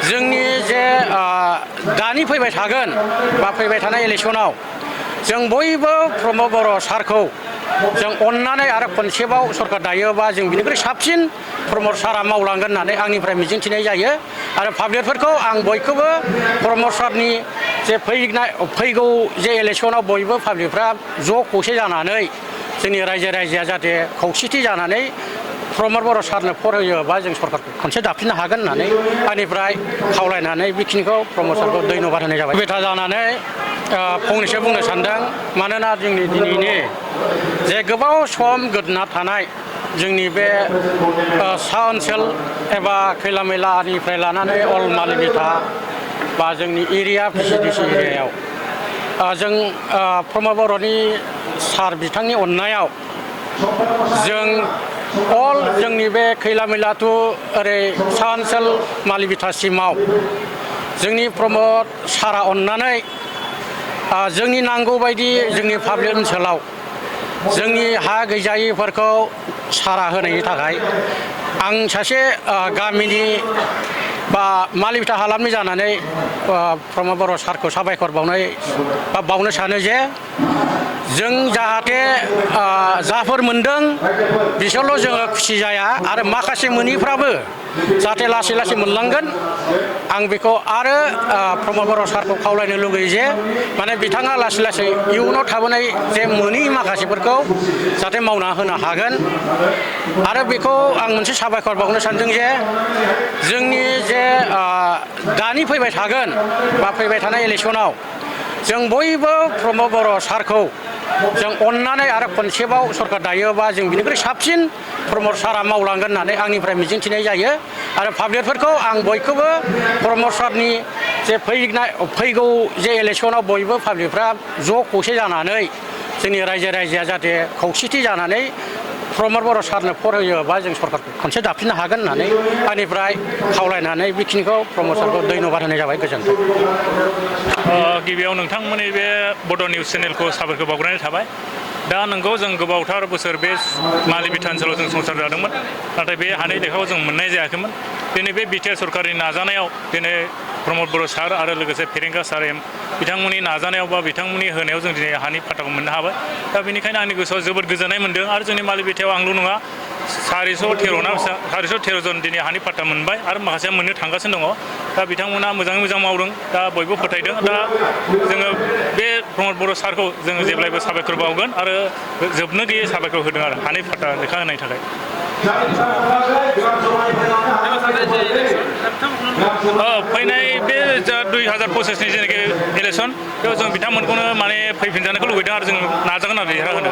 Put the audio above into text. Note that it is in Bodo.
जोंनि जे दानि फैबाय थागोन बा फैबाय थानाय इलेक्सनाव जों बयबो प्रमद बर' सारखौ जों अननानै आरो खनसेबाव सरकार दायोबा जों बिनिख्रुइ साबसिन प्रमद सारा मावलांगोन होननानै आंनिफ्राय मिजिंथिनाय जायो आरो पाब्लिकफोरखौ आं बयखौबो प्रमद सारनि जे फैगौ जे इलेक्सनाव बयबो पाब्लिकफ्रा ज' खौसे जानानै जोंनि रायजोआ जाहाथे खौसेथि जानानै प्रमद बर' सारनो फरायोबा जों सरकारखौ खनसे दाफिननो हागोन होननानै आंनिफ्राय खावलायनानै बेखिनिखौ प्रमद सारखौ धन्यबाद होनाय जाबाय। बेथा जानानै फंनैसो बुंनो सानदों मानोना जोंनि दिनैनि जे गोबाव सम गोदोना थानाय जोंनि बे सा ओनसोल एबा खैला मैलानिफ्राय लानानै अल मालिबिथा बा जोंनि एरिया PCDC एरियायाव जों प्रमद बर'नि सार बिथांनि अननायाव जों अल जोंनि बे खैला मैला टु ओरै सा ओनसोल मालिबिथासिमाव जोंनि प्रमद सारा अननानै जोंनि नांगौ बायदि जोंनि पाब्लिक ओनसोलाव जोंनि हा गैजायिफोरखौ सारा होनायनि थाखाय आं सासे गामिनि बा मालिबिथा हालामनि जानानै प्रमद बर' सारखौ साबायखर बावनो सानो जे जों जाहाथे जाफोर मोनदों बिसोरल' जोङो खुसि जाया आरो माखासे मोनिफ्राबो जाहाथे लासै लासै मोनलांगोन आं बेखौ आरो प्रमद बर' सारखौ खावलायनो लुगैयो जे माने बिथाङा लासै लासै इयुनाव थाबोनाय जे मोनि माखासेफोरखौ जाहाथे मावना होनो हागोन आरो बेखौ आं मोनसे साबायखर बावनो सानदों जे जोंनि जे दानि फैबाय थागोन बा फैबाय थानाय इलेक्सनाव जों बयबो प्रमद बर' सारखौ जों अननानै आरो खनसेबाव सरकार दायोबा जों बिनिख्रुइ साबसिन प्रमद सारा मावलांगोन होननानै आंनिफ्राय मिजिंथिनाय जायो आरो पाब्लिकफोरखौ आं बयखौबो प्रमद सारनि जे फैगौ जे इलेक्सनाव बयबो पाब्लिकफ्रा ज' खौसे जानानै जोंनि रायजोआ जाहाथे खौसेथि जानानै प्रमद बर' सारनो फरायोबा जों सरकारखौ खनसे दाफिननो हागोन होननानै आंनिफ्राय खावलायनानै बेखिनिखौ प्रमद सारखौ धन्यबाद होनाय जाबाय। गोजोन्थों। गिबियाव नोंथांमोननि बे बड' निउस चेनेलखौ साबायखर बावग्रोनाय थाबाय। दा नंगौ जों गोबावथार बोसोर बे मालिबिथा ओनसोलाव जों संसार जादोंमोन नाथाय बे हानि लेखाखौ जों मोननाय जायाखैमोन। दिनै बे BTR सरकारनि नाजानायाव दिनै प्रमद बर' सार आरो लोगोसे फेरेंगा सार बिथांमोननि नाजानायाव बा बिथांमोननि होनायाव जों दिनै हानि फाट्टाखौ मोननो हाबाय। दा बेनिखायनो आंनि गोसोआव जोबोद गोजोननाय मोनदों आरो जोंनि मालिबिथायाव आंल' नङा 413 जन दिनै हानि फाट्टा मोनबाय आरो माखासेया मोननो थांगासिनो दङ। दा बिथांमोना मोजाङै मोजां मावदों दा बयबो फोथायदों। दा जोङो बे प्रमद बर' सारखौ जोङो जेब्लायबो साबायखर बावगोन आरो जोबनो गैयै साबायखर होदों आरो हानि फाट्टा लेखा होनायनि थाखाय। फैनाय बे 2025नि जेनाखि इलेक्सन बेयाव जों बिथांमोनखौनो माने फैफिनजानायखौ लुबैदों आरो जों नाजागोन आरो देरहाहोनो।